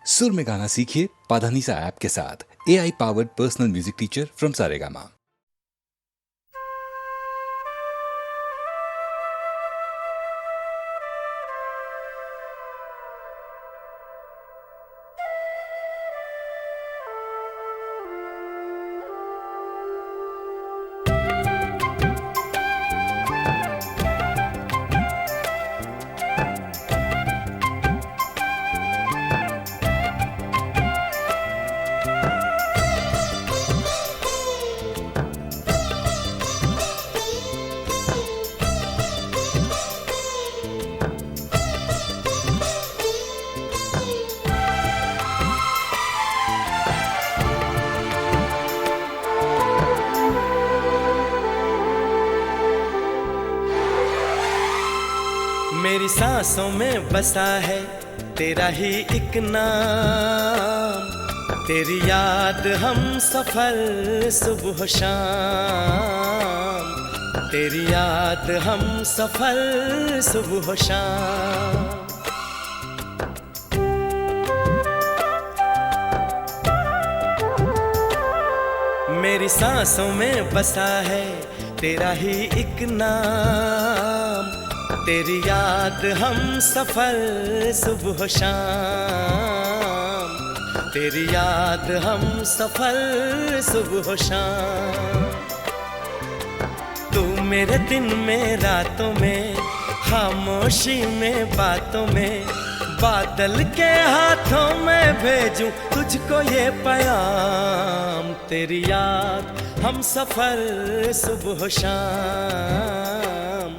सुर में गाना सीखिए पाधानीसा ऐप के साथ। AI powered personal music teacher from Saregama. मेरी सांसों में बसा है तेरा ही एक नाम, तेरी याद हम सफर सुबह शाम, तेरी याद हम सफर सुबह शाम। मेरी सांसों में बसा है तेरा ही एक नाम, तेरी याद हम सफर सुबह शाम, तेरी याद हम सफर सुबह शाम। तू मेरे दिन में रातों में, खामोशी में बातों में, बादल के हाथों में भेजूं तुझको ये पैगाम, तेरी याद हम सफर सुबह शाम,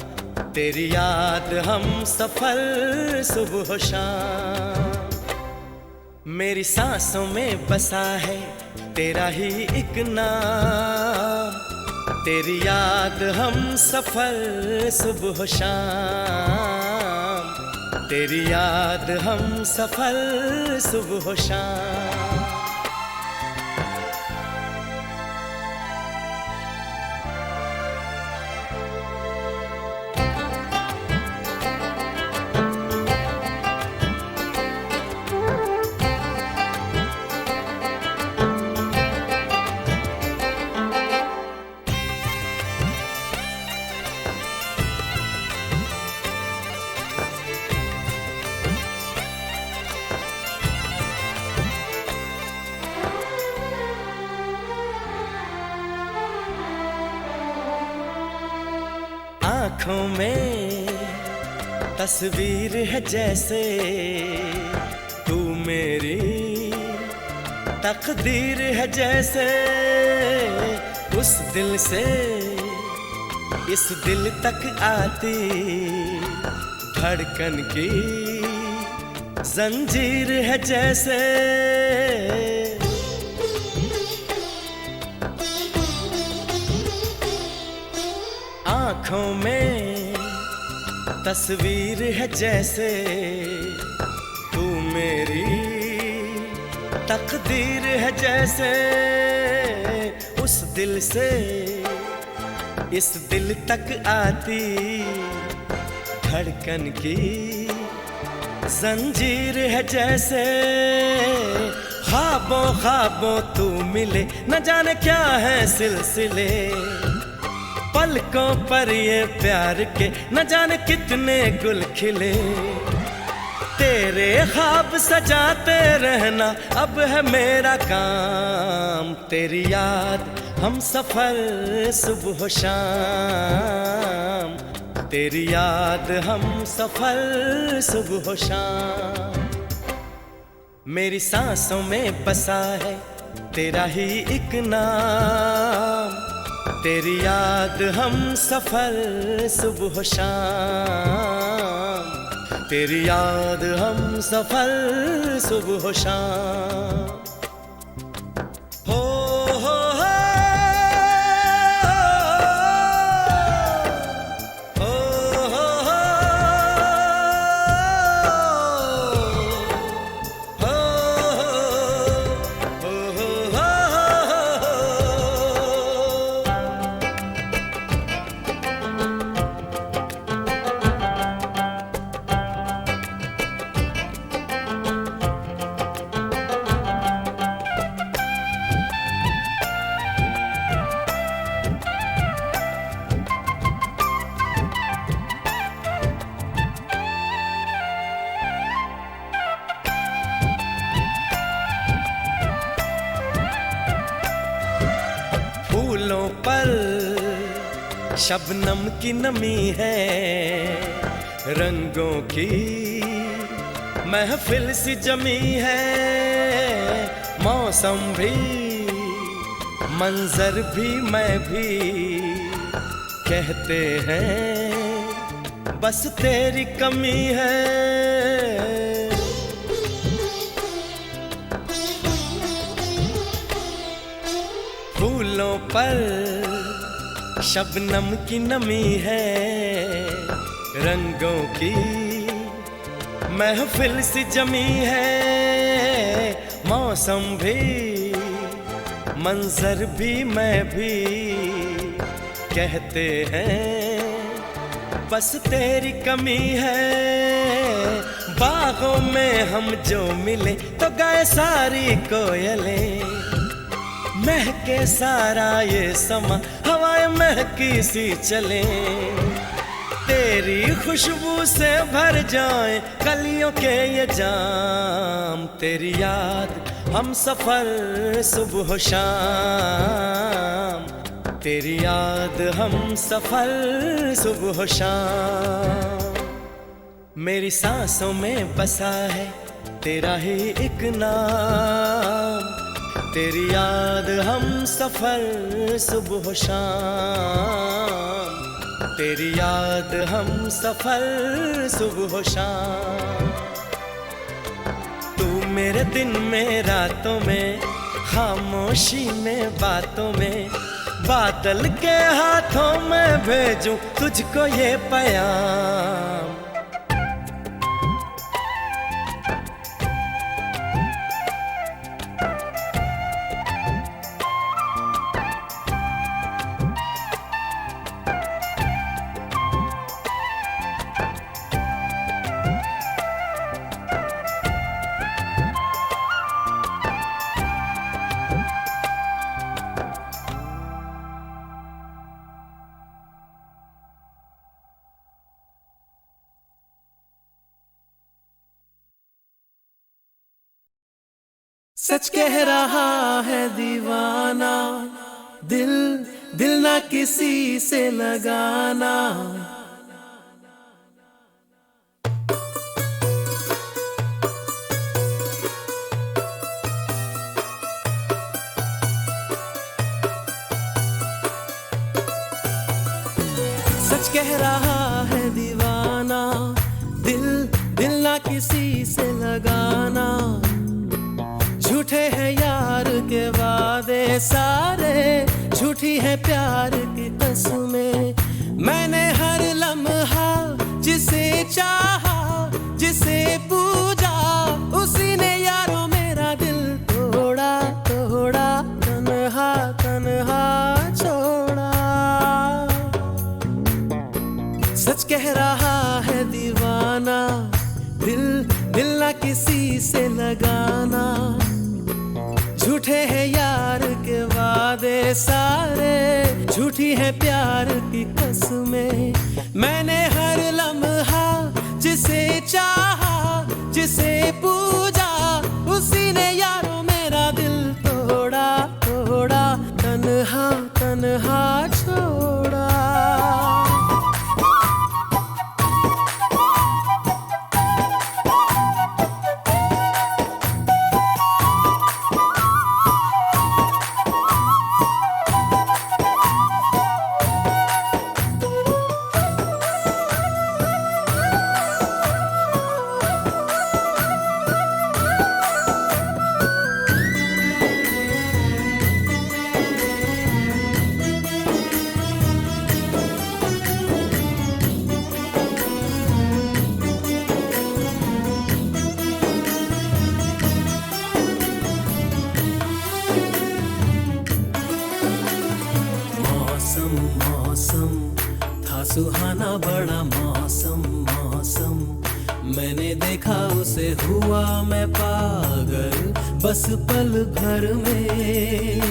तेरी याद हम सफर सुबह शाम। मेरी सांसों में बसा है तेरा ही एक नाम, तेरी याद हम सफर सुबह शाम, तेरी याद हम सफर सुबह शाम। आँखों में तस्वीर है जैसे तू मेरी तकदीर है जैसे, उस दिल से इस दिल तक आती धड़कन की जंजीर है जैसे। आँखों में तस्वीर है जैसे तू मेरी तकदीर है जैसे, उस दिल से इस दिल तक आती धड़कन की जंजीर है जैसे। ख्वाबों ख्वाबों तू मिले न जाने क्या है सिलसिले, पलकों पर ये प्यार के न जाने कितने गुल खिले, तेरे ख्वाब सजाते रहना अब है मेरा काम, तेरी याद हम सफर सुबह शाम, तेरी याद हम सफर सुबह शाम। मेरी सांसों में बसा है तेरा ही एक नाम, तेरी याद हम सफर सुबह शाम, तेरी याद हम सफर सुबह शाम। हो हो हो पर शबनम की नमी है, रंगों की महफिल सी जमी है। मौसम भी मंजर भी मैं भी कहते हैं बस तेरी कमी है। फूलों पर शबनम की नमी है, रंगों की महफिल सी जमी है। मौसम भी मंजर भी मैं भी कहते हैं बस तेरी कमी है। बागों में हम जो मिले तो गाए सारी कोयलें, महके सारा ये समा हवाएं महकी सी चले। तेरी खुशबू से भर जाए कलियों के ये जाम, तेरी याद हम सफर सुबह शाम, तेरी याद हम सफर सुबह शाम। मेरी सांसों में बसा है तेरा ही एक नाम, तेरी याद हम सफर सुबह शाम, तेरी याद हम सफर सुबह शाम। तू मेरे दिन में रातों में, खामोशी में बातों में, बादल के हाथों में भेजूं तुझको ये पैगाम। सच कह रहा है दीवाना, दिल दिल ना किसी से लगाना। सच कह रहा है दीवाना, दिल दिल ना किसी से लगाना। झूठे हैं यार के वादे सारे, झूठी है प्यार की कसमें। मैंने हर लम्हा जिसे चाहा, जिसे पूजा, उसी ने यारों मेरा दिल तोड़ा तोड़ा, तन्हा तन्हा छोड़ा। सच कह रहा है दीवाना, दिल दिल ना किसी से लगाना। झूठे हैं यार के वादे सारे, झूठी है प्यार की कसमें। मैंने हर लम्हा जिसे चाहा, जिसे पूजा, उसी ने यारों मेरा दिल तोड़ा तोड़ा, तन्हा तन्हा छोड़ा। मौसम था सुहाना बड़ा मौसम, मौसम मैंने देखा उसे हुआ मैं पागल बस पल भर में।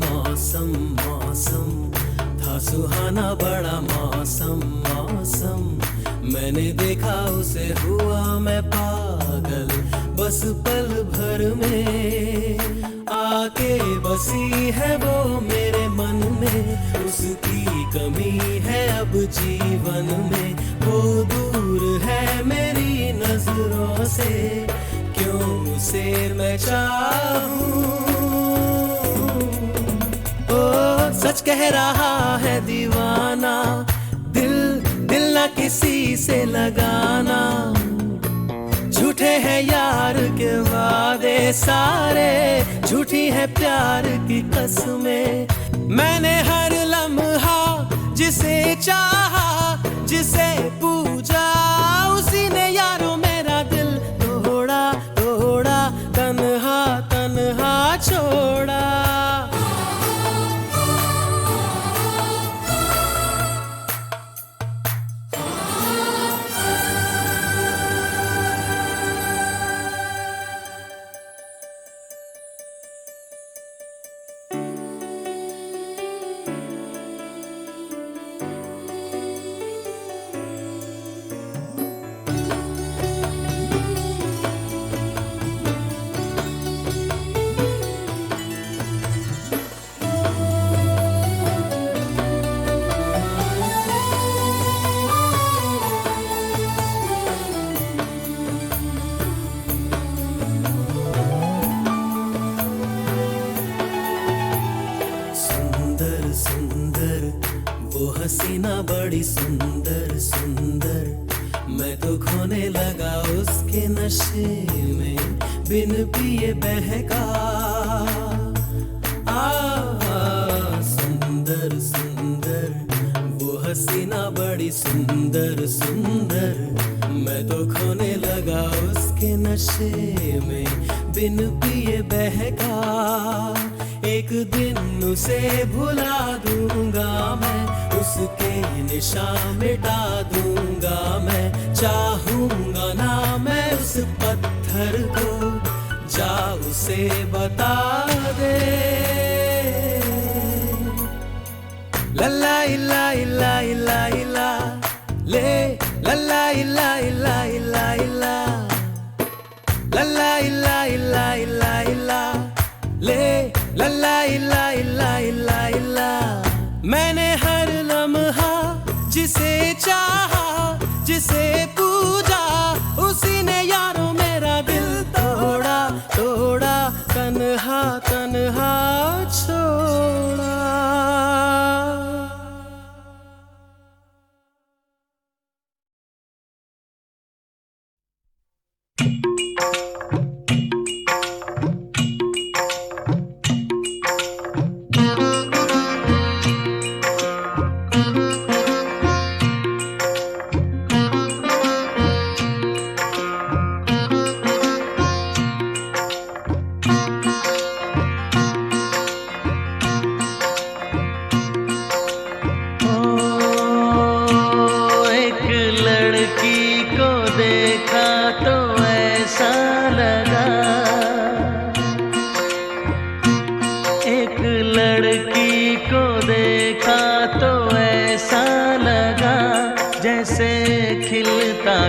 मौसम मौसम था सुहाना बड़ा मौसम, मौसम मैंने देखा उसे हुआ मैं पागल बस पल भर में। आके बसी है वो मेरे मन में, उसकी कमी है अब जीवन में। वो दूर है मेरी नजरों से, क्यों उसे मैं चाहूं। ओ सच कह रहा है दीवाना, दिल दिल ना किसी से लगाना। झूठे हैं यार के वादे सारे, झूठी है प्यार की कसमें। मैंने हर लम्हा जिसे चाहा, जिसे पूजा, उसी ने यारों मेरा दिल तोड़ा तोड़ा, तन्हा तन्हा छोड़ा। वो हसीना बड़ी सुंदर सुंदर, मैं तो खोने लगा उसके नशे में, बिन पिए बहका। सुंदर सुंदर वो हसीना बड़ी सुंदर सुंदर, मैं तो खोने लगा उसके नशे में, बिन पिए बहका। एक दिन उसे भुला दूंगा मैं, उसके निशान मिटा दूंगा मैं। चाहूंगा ना मैं उस पत्थर को, जा उसे बता दे। लल्ला इला इला इला इला ले, लल्ला इला इला इला इला, लल्ला इला इला इला इला ले, लल्ला इला इला इला इला। मैंने हर लम्हा जिसे चाहा, जिसे पूजा, उसी ने यारों मेरा दिल तोड़ा तोड़ा, तन्हा तन्हा छोड़ा।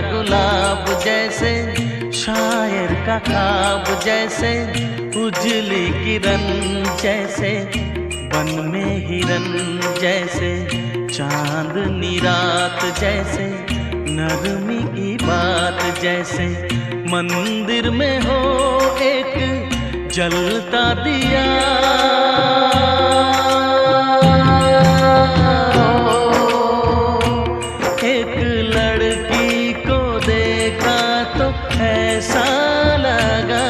गुलाब जैसे शायर का ख्वाब, जैसे उजली किरण, जैसे बन में हिरन, जैसे चांदनी रात, जैसे नरमी की बात, जैसे मंदिर में हो एक जलता दिया। ऐसा लगा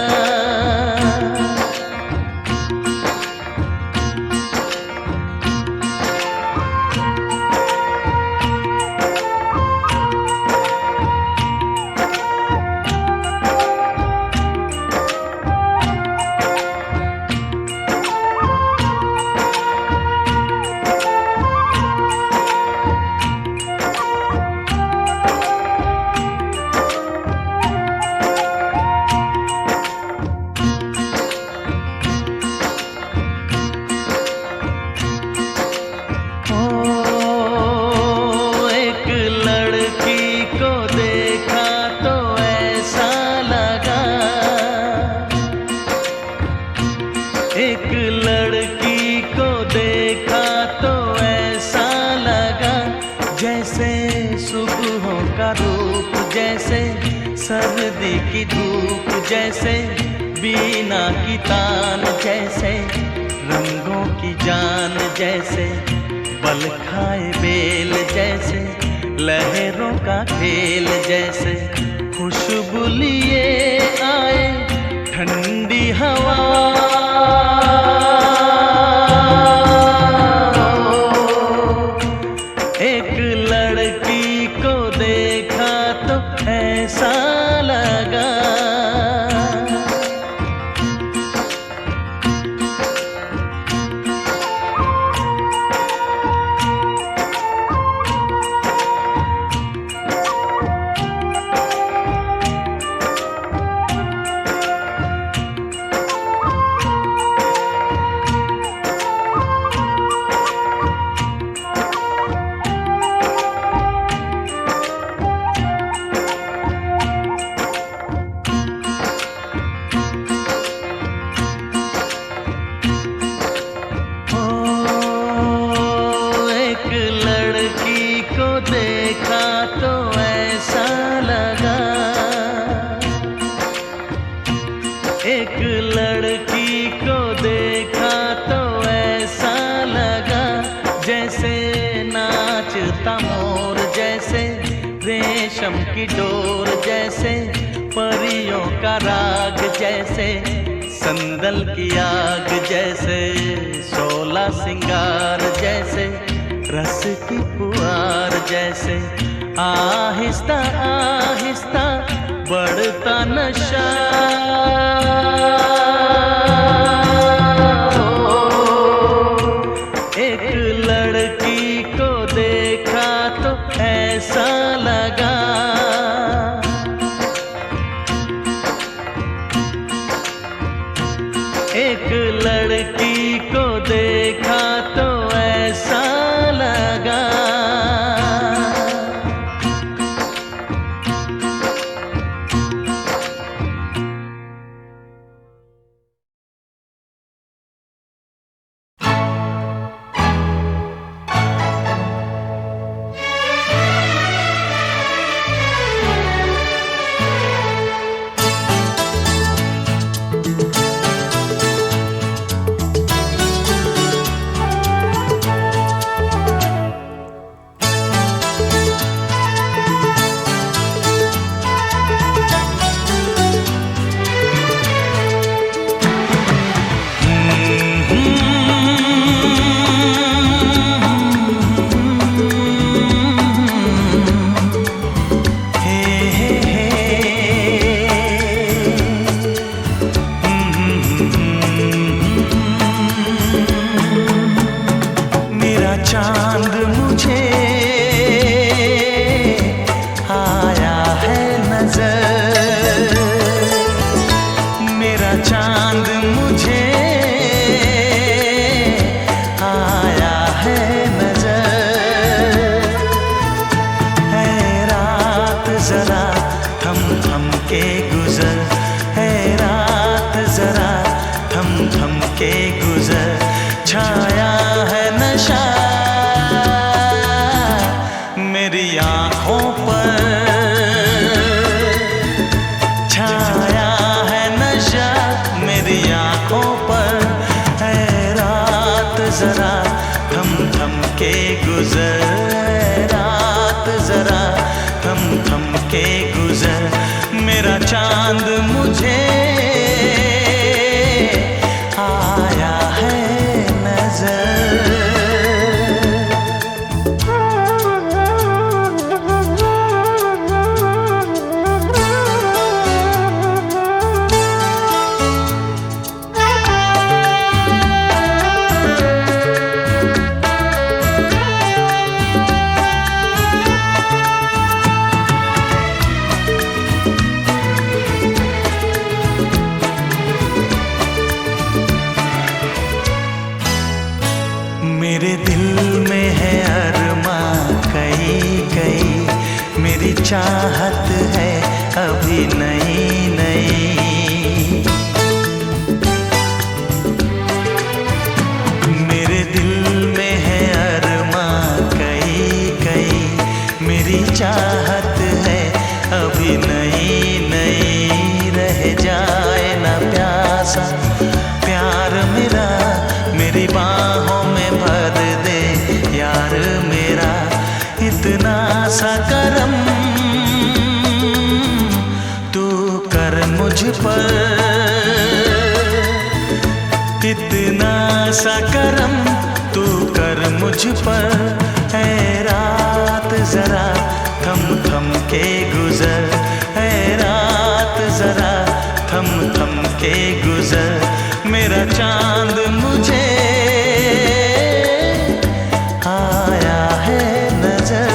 मेहंदी की धूप जैसे, बीना की तान जैसे, रंगों की जान जैसे, बल खाए बेल जैसे, लहरों का खेल जैसे, खुशबू लिए आए ठंडी हवा। एक लड़की को देखा तो ऐसा लगा, देखा तो ऐसा लगा, एक लड़की को देखा तो ऐसा लगा, जैसे नाचता मोर जैसे, रेशम की डोर जैसे, परियों का राग जैसे, संदल की आग जैसे, 16 सिंगार जैसे, रस की पुआर जैसे, आहिस्ता आहिस्ता बढ़ता नशा। एक लड़की को देखा तो ऐसा लगा, एक लड़की को देखा तो ऐसा लगा। चांद मुझे आया है नजर, मेरा चांद मुझे आया है नजर। है रात जरा थम थम के गुजर, है रात जरा थम थम के गुजर, छाया है नशा मेरी आँखों पर, छाया है नशा मेरी आँखों पर। है रात जरा थम थम के गुजर, रात जरा थम थम के गुजर, मेरा चांद मुझे आया है नजर। मेरे दिल में है अरमां कई कई, मेरी चाहत है अभी नई नई। मेरे दिल में है अरमां कई कई, मेरी चाहत है अभी नई नई। कर मुझ पर इतना सा करम तू कर मुझ पर। ऐ रात जरा थम थम के गुजर, ऐ रात जरा थम थम के गुजर। मेरा चांद मुझे आया है नजर।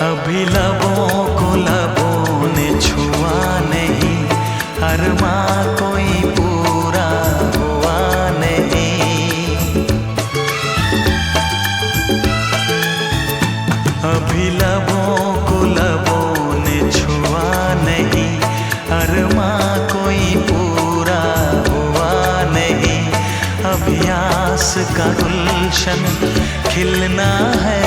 अभी लबों को लबों ने छुआ नहीं, अरमां कोई पूरा हुआ नहीं। अभी लबों को लबों ने छुआ नहीं, अरमां कोई पूरा हुआ नहीं। अभी आस का गुलशन खिलना है,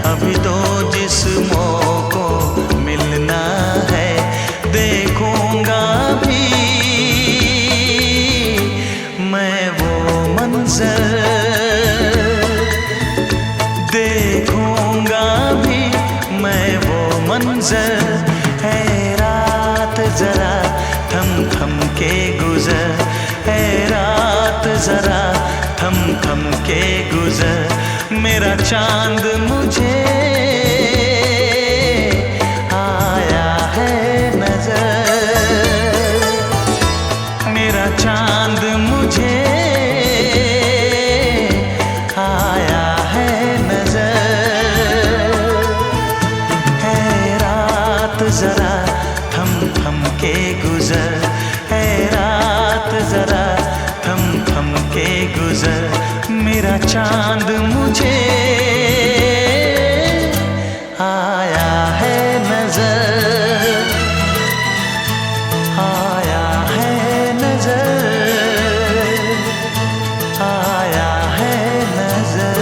अभी तो जिस्मों को मिलना है। देखूंगा भी मैं वो मंजर, देखूंगा भी मैं वो मंजर। है रात जरा थम थम के गुजर, है रात जरा थम थम के गुजर। मेरा चांद मुझे आया है नजर, मेरा चांद मुझे आया है नजर। है रात जरा थम थम के गुजर, है रात जरा थम थम के गुजर। मेरा चांद मुझे आया है नजर, आया है नजर, आया है नजर।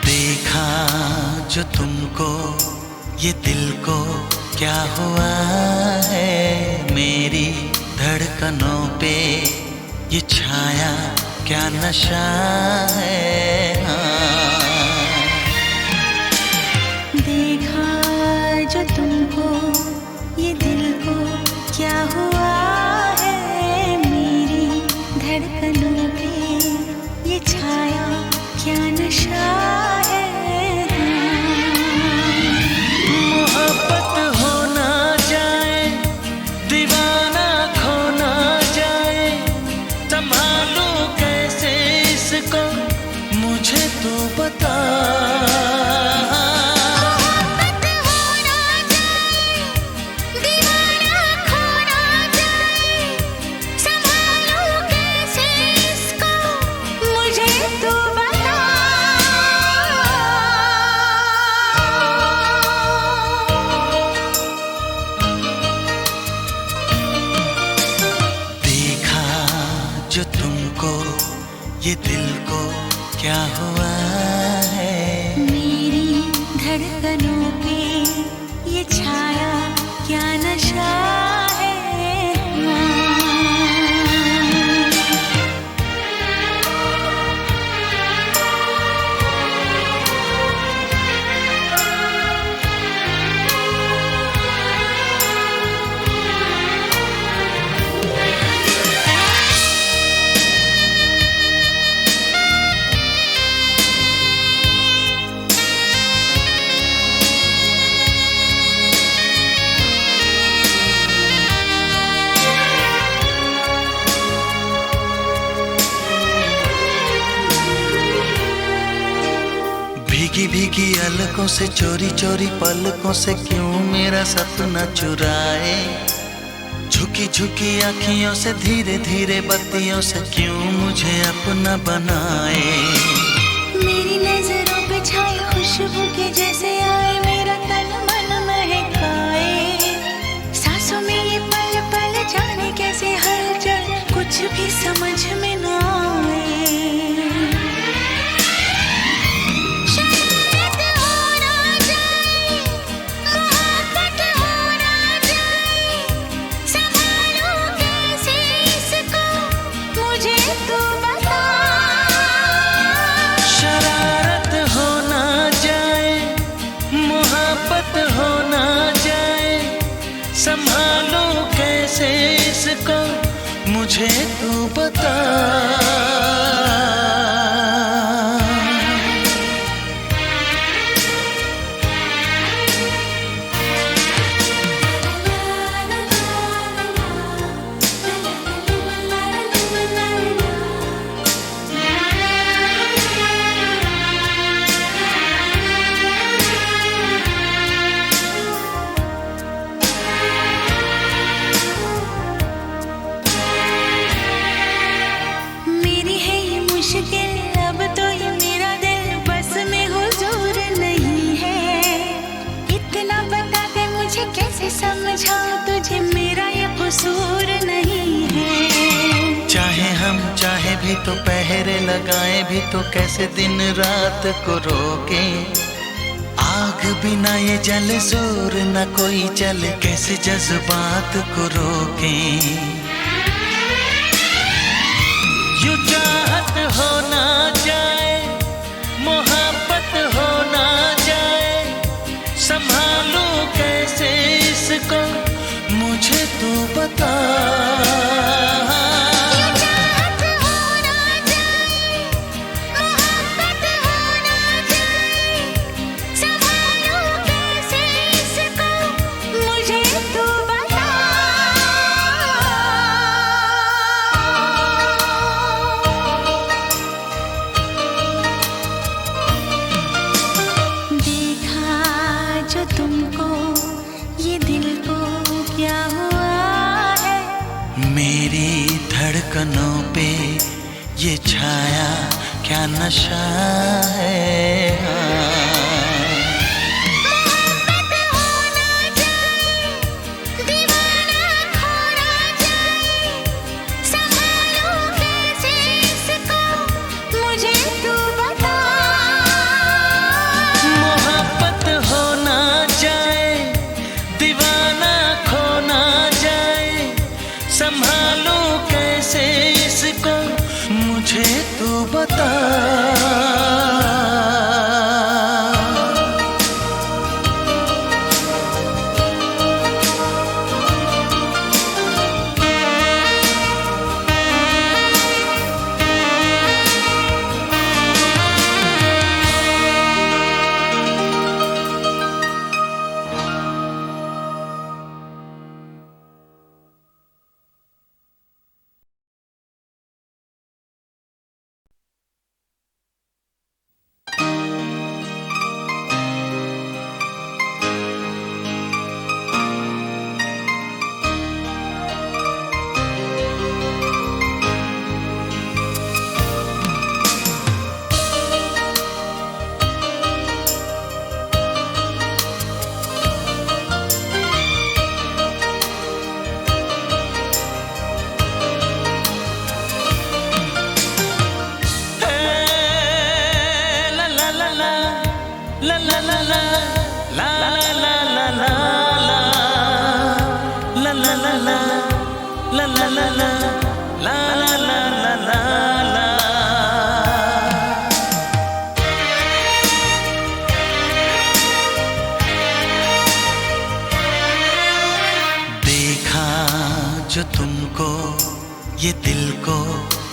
देखा जो तुमको ये दिल को क्या हुआ है, मेरी धड़कनों पे ये छाया क्या नशा है। देखा जो तुमको ये दिल को क्या हुआ है, मेरी धड़कनों पे ये छाया क्या नशा है। मोहब्बत हो ना जाए, दीवाना खो ना जाए, संभालूं कैसे इसको मुझे तो बता। मोहब्बत हो ना जाए, दीवाना खो ना तुमको ये दिल को क्या हुआ है। मेरी धड़कनों पे ये छाया क्या नशा है। भीगी भीगी अलकों से चोरी चोरी पलकों से क्यों मेरा सपना चुराए। झुकी झुकी आँखियों से धीरे धीरे बत्तियों से क्यों मुझे अपना बनाए। मेरी नजरों पे छाई खुशबू के जैसे आए मेरा तन मन महकाए। सांसों में ये पल पल जाने कैसे हलचल कुछ भी समझ में ना आए। संभालो कैसे इसको मुझे तू बता। अब तो ये मेरा दिल बस में हुजूर नहीं है। इतना बता दे मुझे कैसे समझाऊं तुझे मेरा ये कसूर नहीं है। चाहे हम चाहे भी तो पहरे लगाए भी तो कैसे दिन रात को रोके। आग बिना ये जले जोर न कोई चले कैसे जज्बात को रोके। यूं चाहत हो ना जाए मोहब्बत हो ना जाए। संभालूं कैसे इसको मुझे तू बता। तुमको ये दिल को क्या हुआ है। मेरी धड़कनों पे ये छाया क्या नशा है। संभालो कैसे इसको मुझे तू बता।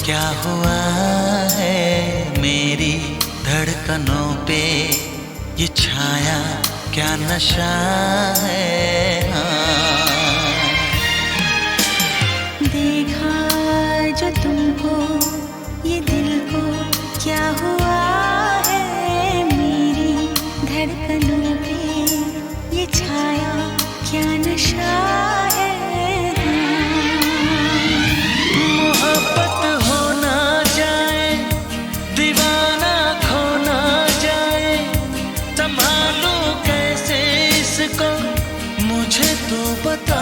क्या हुआ है मेरी धड़कनों पे, ये छाया क्या नशा है। देखा जो तुमको ये दिल को क्या हुआ है, मेरी धड़कनों पे ये छाया क्या नशा है। मोहब्बत हो ना जाए, दीवाना खो ना जाए, संभालूं कैसे इसको मुझे तो बता।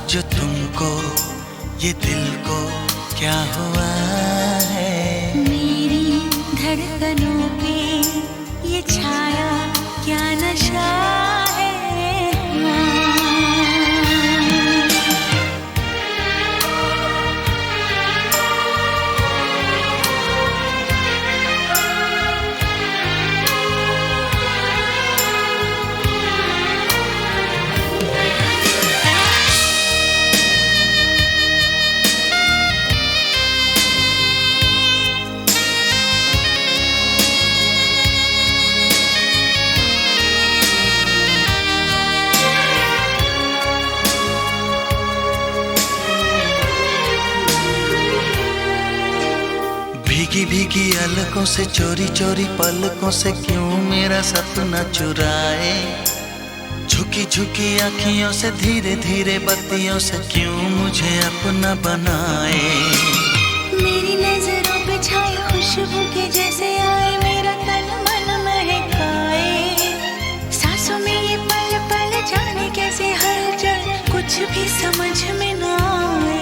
जो तुमको ये दिल को क्या हुआ है, मेरी धड़कनों पे ये छाया क्या नशा है। भीगी भीगी अलकों से चोरी चोरी पलकों से क्यों मेरा सपना चुराए, झुकी झुकी आँखियों से धीरे धीरे बत्तियों से क्यों मुझे अपना बनाए। मेरी नजरों पे छाए खुशबू के जैसे आए, मेरा तन मन महकाए, सांसों में ये पल पल जाने कैसे हलचल कुछ भी समझ में ना आए।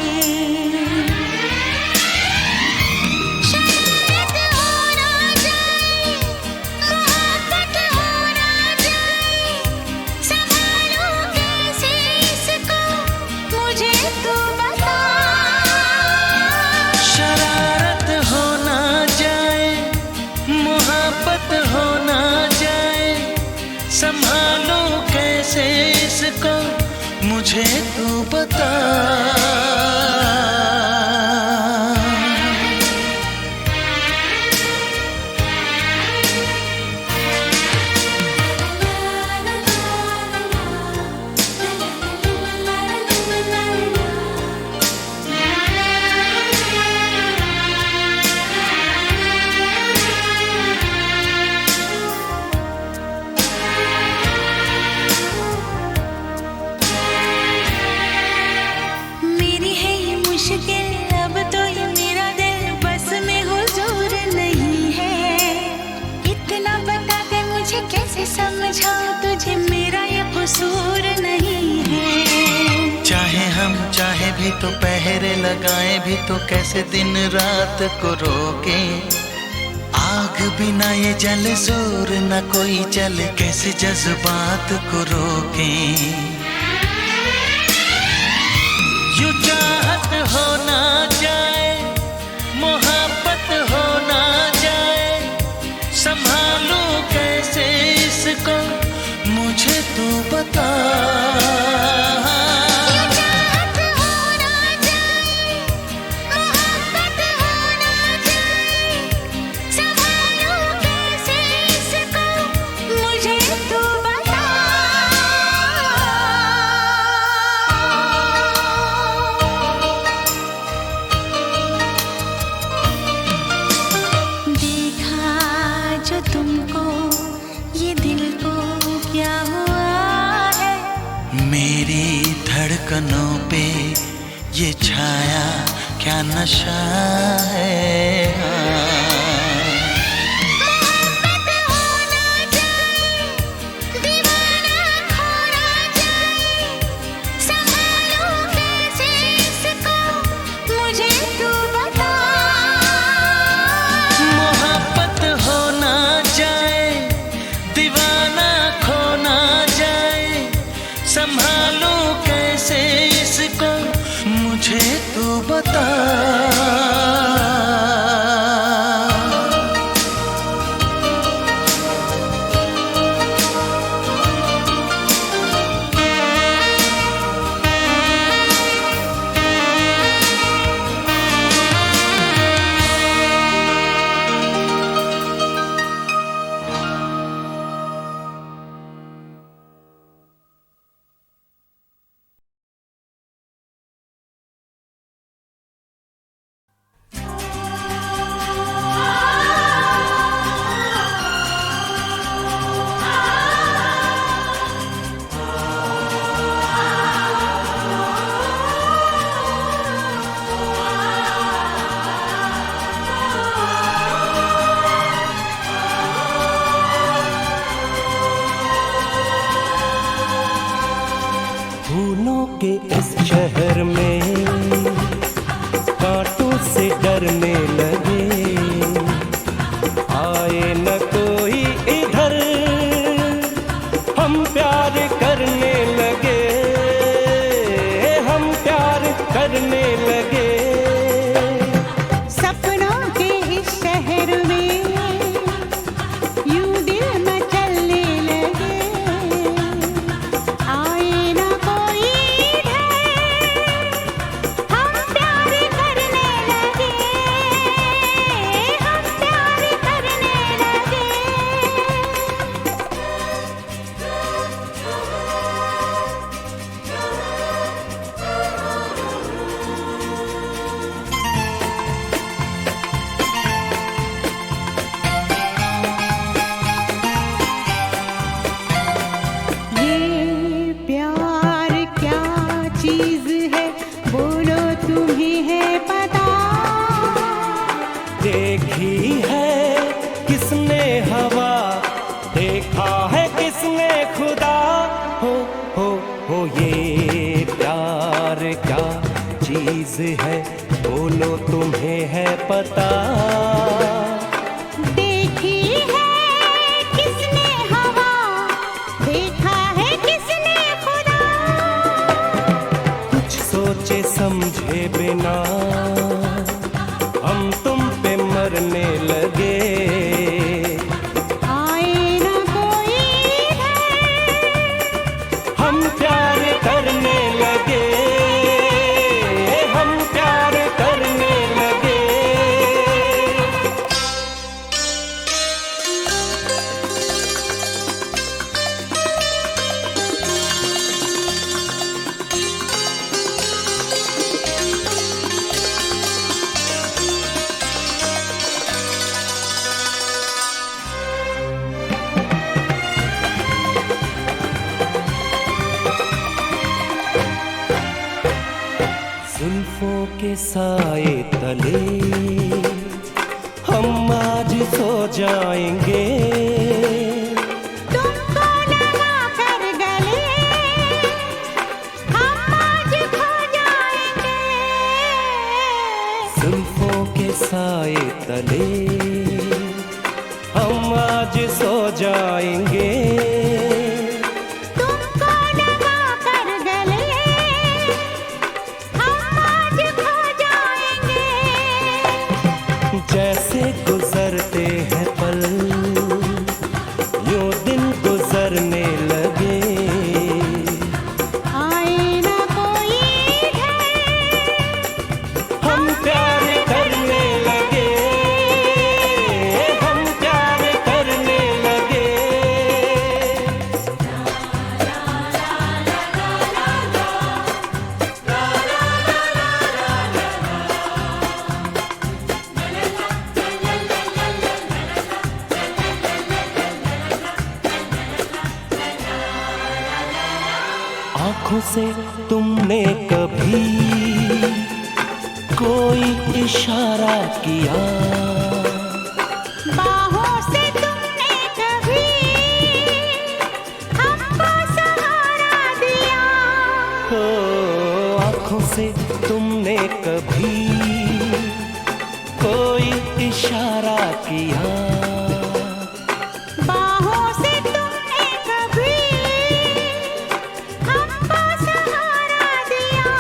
संभालो कैसे इसको मुझे तू बता। अब तो ये मेरा दिल बस में हुजूर नहीं है, इतना बता दे मुझे कैसे समझाऊं तुझे मेरा ये कसूर नहीं है। चाहे हम चाहे भी तो पहरे लगाए भी तो कैसे दिन रात को रोके, आग बिना ये जले जोर न कोई चले, कैसे जज्बात को रोके। यूं चाहत हो ना जाए, मोहब्बत हो ना जाए, संभालूं कैसे इसको मुझे तू बता। तुमको ये दिल को क्या हुआ है, मेरी धड़कनों पे ये छाया क्या नशा है। दीवाना बता। फूलों के इस शहर में कांटों से डरने लगे, आए न कोई इधर, हम प्यार करने लगे, हम प्यार करने लगे। सपनों के इस शहर में यूं दिल मचलने लगे, आए ना कोई इधर, हम प्यार करने लगे, हम प्यार करने लगे। ये प्यार क्या चीज है, बोलो तुम्हें है पता? देखी है किसने हवा, देखा है किसने खुदा, हो ये प्यार क्या चीज है, बोलो तुम्हें है पता? देखी है किसने हवा, देखा है किसने खुदा? कुछ सोचे समझे बिना हम तुम पे मरने लगे, आए ना कोई इधर, हम प्यार करने लगे, हम प्यार करने लगे। जुल्फों के साए तले हम आज सो जाएंगे, तुमको लगा कर गले, हम आज खो जाएंगे। जुल्फों के साए तले हम आज सो जाएंगे, तुमको लगा कर गले, हम आज खो जाएंगे। जैसे गुजरते हैं पल यूं दिन गुजरने लगे, आए ना कोई इधर, हम प्यार करने लगे, हम प्यार करने लगे। आँखों से तुमने कभी कोई इशारा किया, बाहों से तुमने कभी हमको सहारा दिया, हो आँखों से तुमने कभी कोई इशारा किया, बाहों से तुमने कभी हमको सहारा दिया।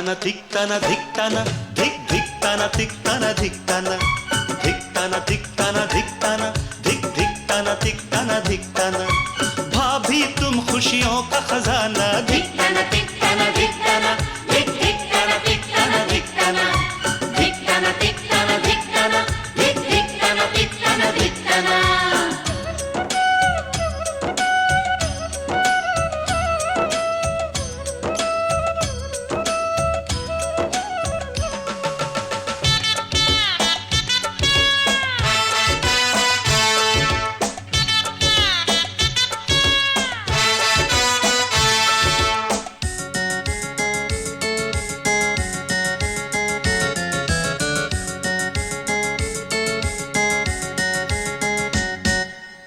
धिकताना धिकताना धिकताना धिक धिकताना धिकताना धिकताना धिकताना धिकताना धिकताना धिक धिकताना धिकताना धिकताना भाभी तुम खुशियों का खजाना धिकताना धिकताना धिकताना धिक धिकताना धिकताना धिकताना धिकताना धिकताना धिकताना धिक धिकताना धिकताना धिकताना।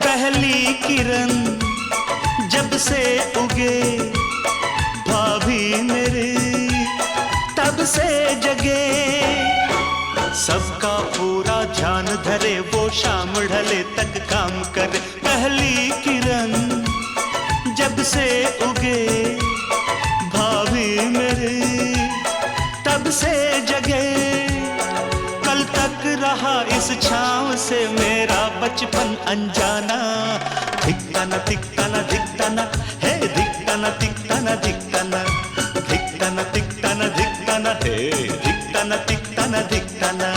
पहली किरण जब से उगे भाभी मेरी तब से जगे सबका पूरा ध्यान धरे वो शाम ढले तक काम करे पहली किरण जब से उगे भाभी मेरी तब से जगे कल तक रहा इस छांव से मेरा बचपन अनजाना धिकताना धिकताना धिकताना हे धिकताना धिकताना धिकताना धिकताना धिकताना धिकताना हे धिकताना धिकताना धिकताना।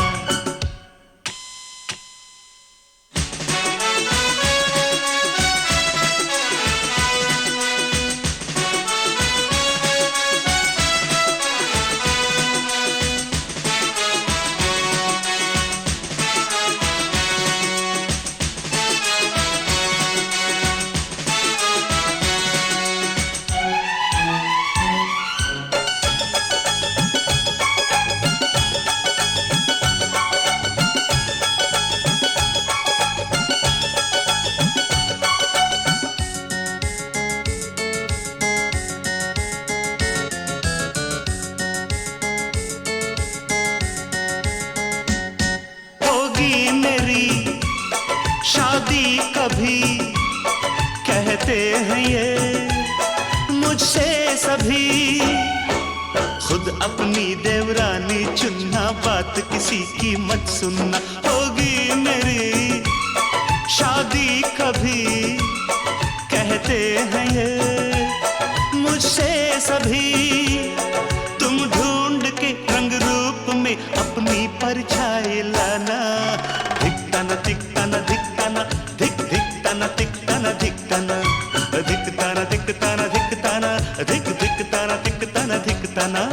शादी कभी कहते हैं ये मुझसे सभी खुद अपनी देवरानी चुनना बात किसी की मत सुनना होगी मेरी शादी कभी कहते हैं ये मुझसे सभी तुम ढूंढ के रंग रूप में अपनी परछाई लाना धिकताना धिकताना धिकताना धिक धिकताना धिकताना धिकताना धिकताना धिकताना धिकताना धिक धिकताना धिकताना धिकताना।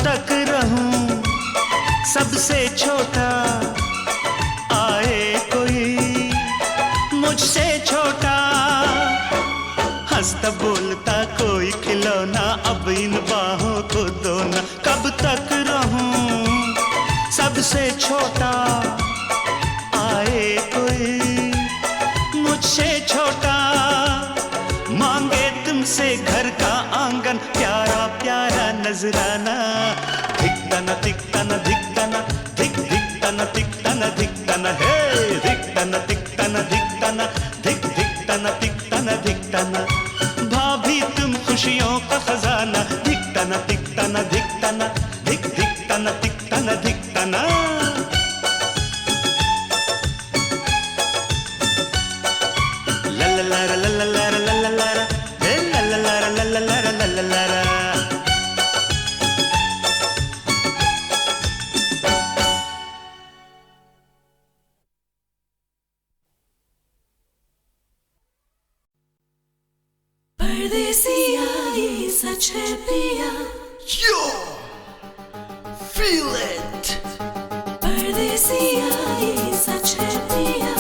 तक रहूं सबसे छोटा आए कोई मुझसे छोटा हंसता बोलता कोई खिलौना अब इन बाहों को दो ना कब तक रहूं सबसे छोटा आए कोई मुझसे छोटा मांगे तुमसे घर का आंगन प्यारा प्यारा नजराना धिकताना धिकताना धिकताना धिक धिकताना धिकताना धिकताना हे धिकताना धिकताना धिकताना धिक धिकताना धिकताना धिकताना भाभी तुम खुशियों का खजाना धिकताना धिकताना धिकताना धिक धिकताना धिकताना धिकताना। ला ला ला ला ला ला ला ला ला हे ला ला ला ला ला ला ला ला ला। परदेसिया ये सच है पिया Yo, feel it. परदेसिया ये सच है पिया।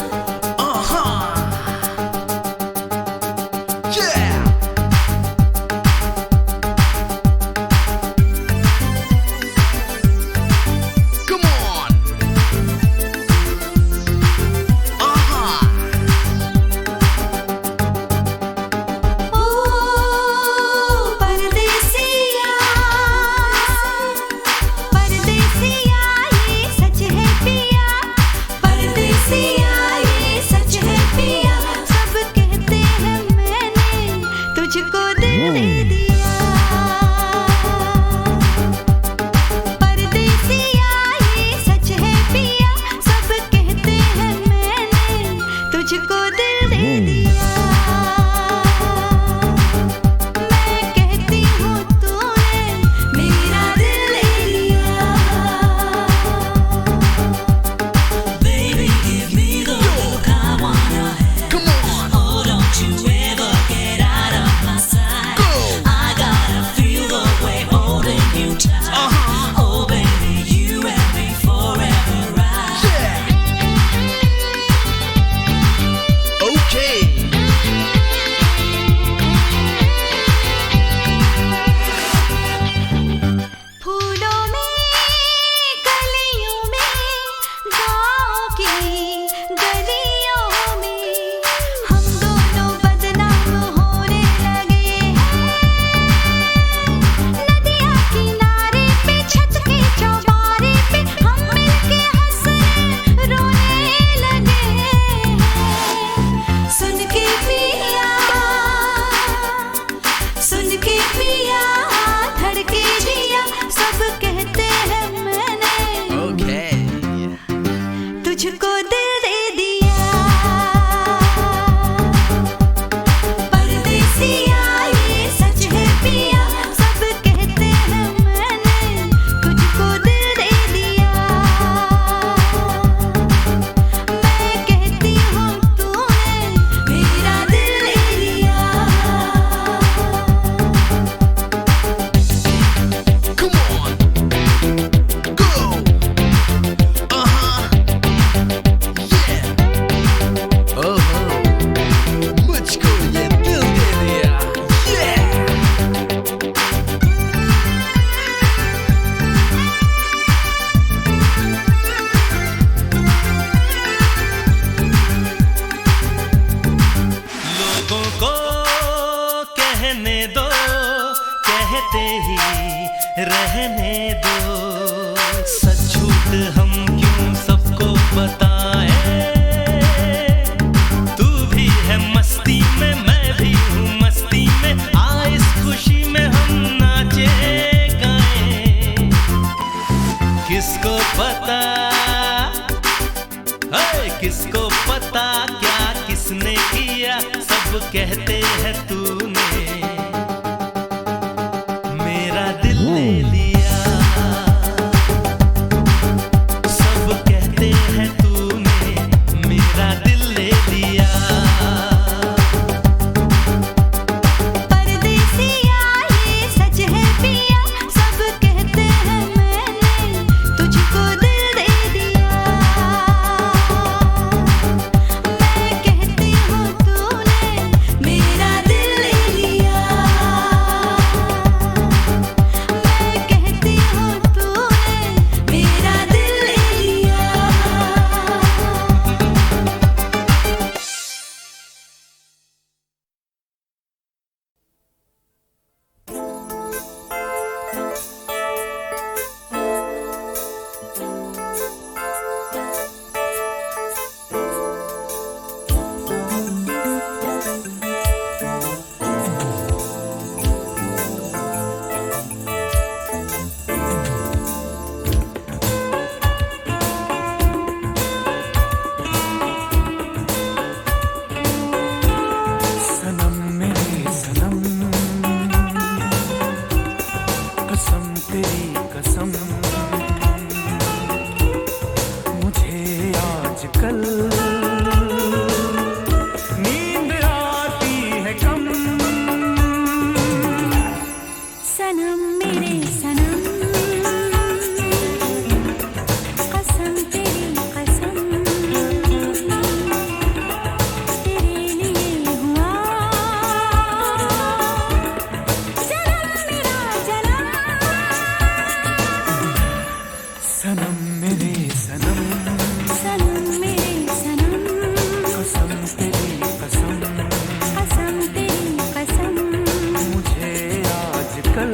कहते ही रहने दो, सच झूठ हम क्यों सबको बताएं। तू भी है मस्ती में, मैं भी हूँ मस्ती में, आ इस खुशी में हम नाचे गाएं। किसको पता, किसको पता क्या किसने किया, सब कहते हैं तूने मेरा दिल ले लिया। सब कहते हैं तूने मेरा दिल ले लिया। परदेसिया ये सच है पिया, सब कहते हैं मैंने तुझको दिल दे दिया। मैं कहती हूँ तूने मेरा दिल ले सनम मेरे सनम, सनम मेरे सनम, कसम तेरी कसम, कसम तेरी कसम, मुझे आजकल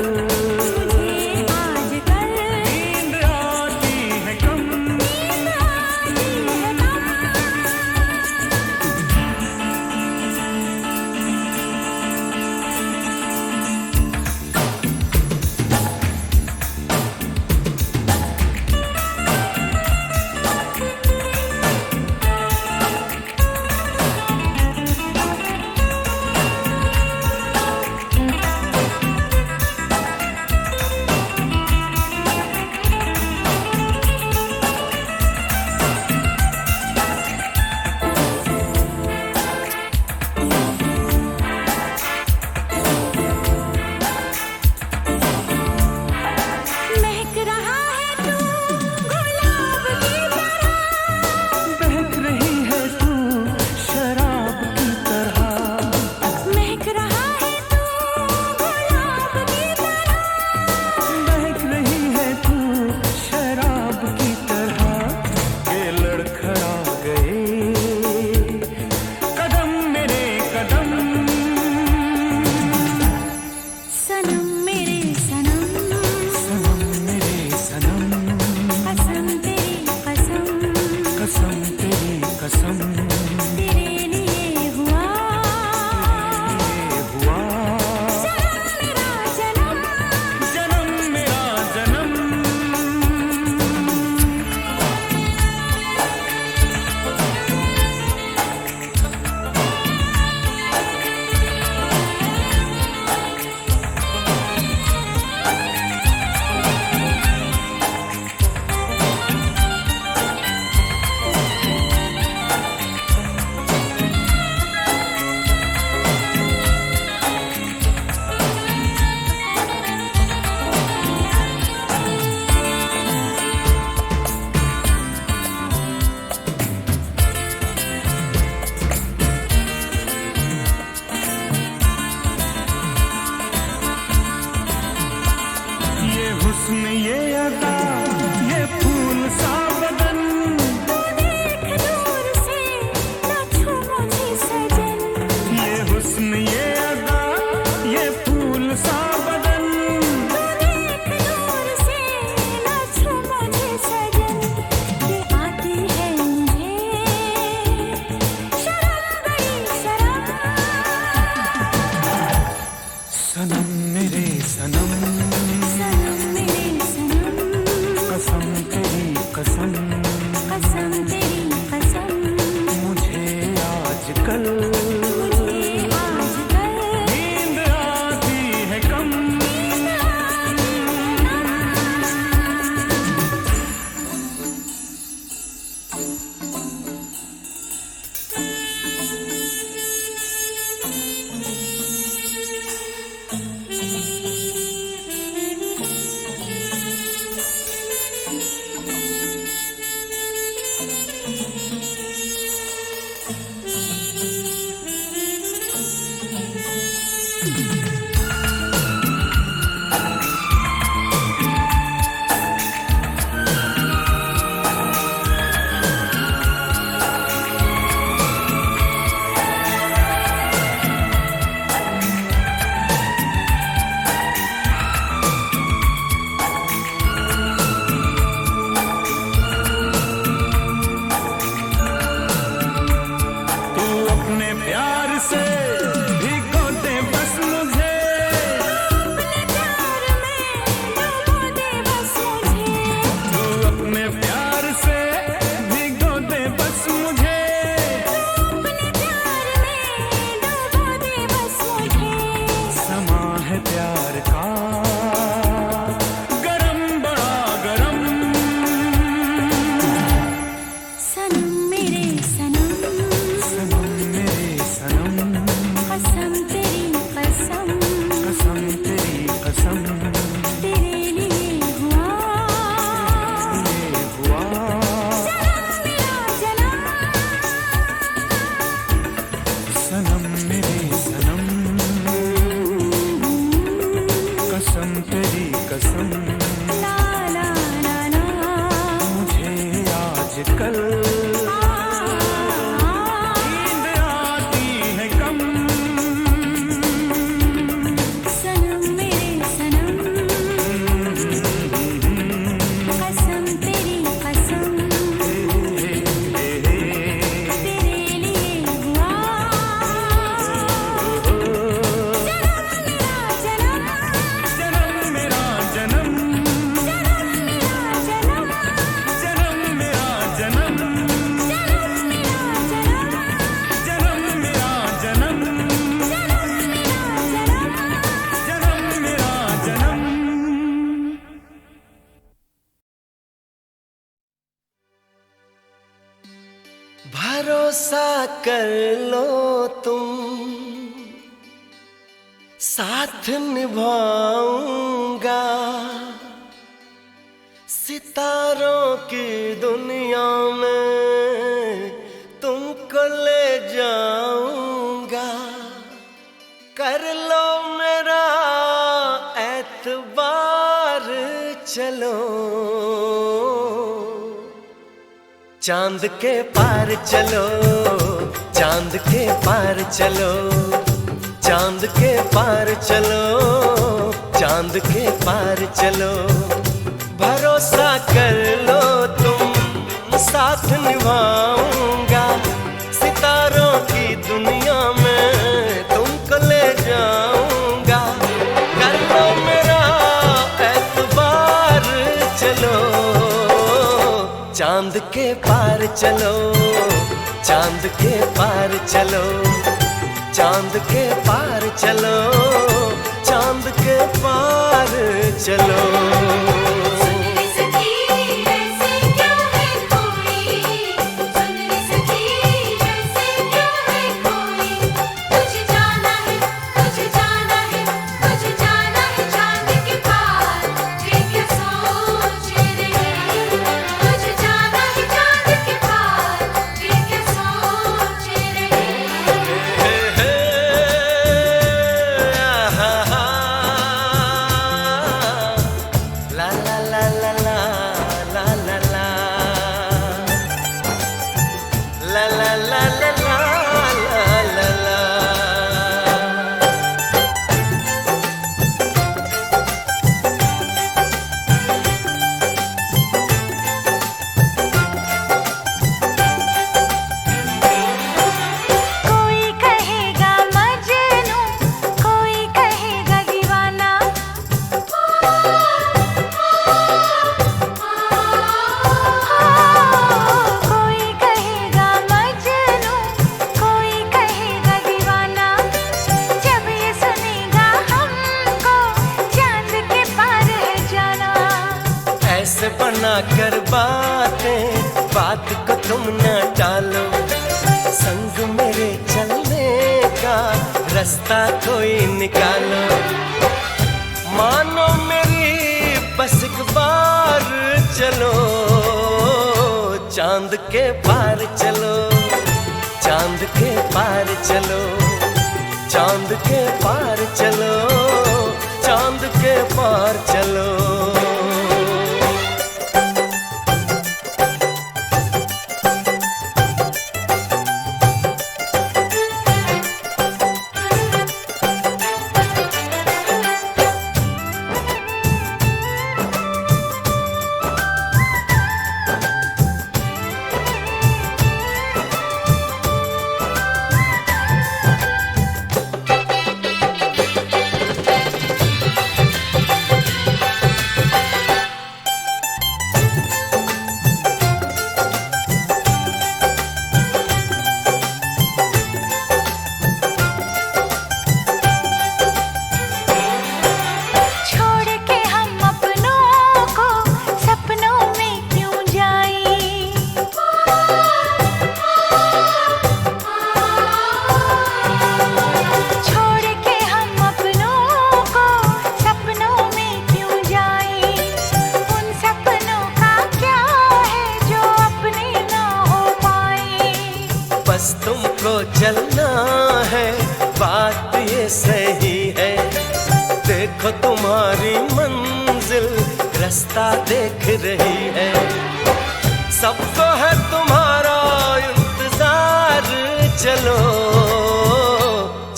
मुझे आजकल नींद आती है कम। नींद आती है कम। आजकल नींद आती है कम। सनम मेरे सनम, कसम तेरी कसम, तेरे लिए हुआ जन्म मेरा जन्म, जन्म मेरा जन्म, जन्म मेरा जन्म, जन्म मेरा जन्म। भरोसा कर लो तुम, साथ निभाऊंगा, सितारों की दुनिया में तुमको ले जाऊंगा। कर लो मेरा एतबार, चलो चांद के पार चलो, चांद के पार चलो, चांद के पार चलो, चांद के पार चलो। भरोसा कर लो तुम, साथ निभाऊंगा, सितारों की दुनिया में तुमको ले जाऊंगा। कर लो मेरा एतबार, चलो चांद के पार चलो, चांद के पार चलो, चांद के पार चलो, चांद के पार चलो। सुन रे सखी ऐसे क्यों है कोई, सुन रे सखी ऐसे क्यों है कोई। तुझे जाना है, तुझे जाना है, तुझे जाना है चांद के पार, ये क्या सोच रहे। तुझे जाना है चांद के पार, ये क्या सोच रहे। ला ला ला ला ला ला ला ला ला ला ला ला ला ला ला। कोई कहेगा मजनू, कोई कहेगा दीवाना, कोई कहेगा मजनू, कोई कहेगा दीवाना। जब ये सुनेगा हमको चांद के पार है जाना। ऐसे बना कर बातें, बात को तुम न टालो, संग मेरे चलने का रास्ता कोई निकालो। मानो मेरी बस एक बार चलो, चांद के पार चलो, चांद के पार चलो, चांद के पार चलो, चांद के पार चलो। छोड़ के हम अपनों को सपनों में क्यों जाएं। छोड़ के हम अपनों को सपनों में क्यों जाएं। उन सपनों का क्या है जो अपने ना हो पाए। बस तुमको चलना है, बात ये सही है। देखो तुम्हारी मंजिल रास्ता देख रही है। सबको है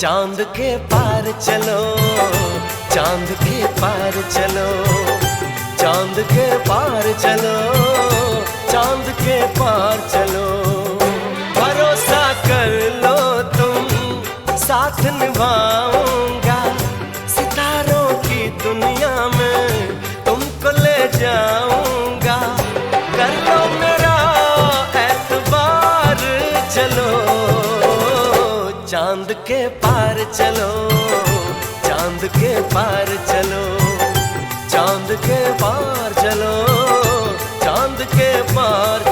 चांद के पार चलो, चांद के पार चलो, चांद के पार चलो, चांद के पार चलो। भरोसा कर लो तुम, साथ निभाऊंगा, सितारों की दुनिया में तुमको ले जाऊंगा। कर लो मेरा एतबार, चलो चांद के पार चलो, चांद के पार चलो, चांद के पार चलो, चांद के पार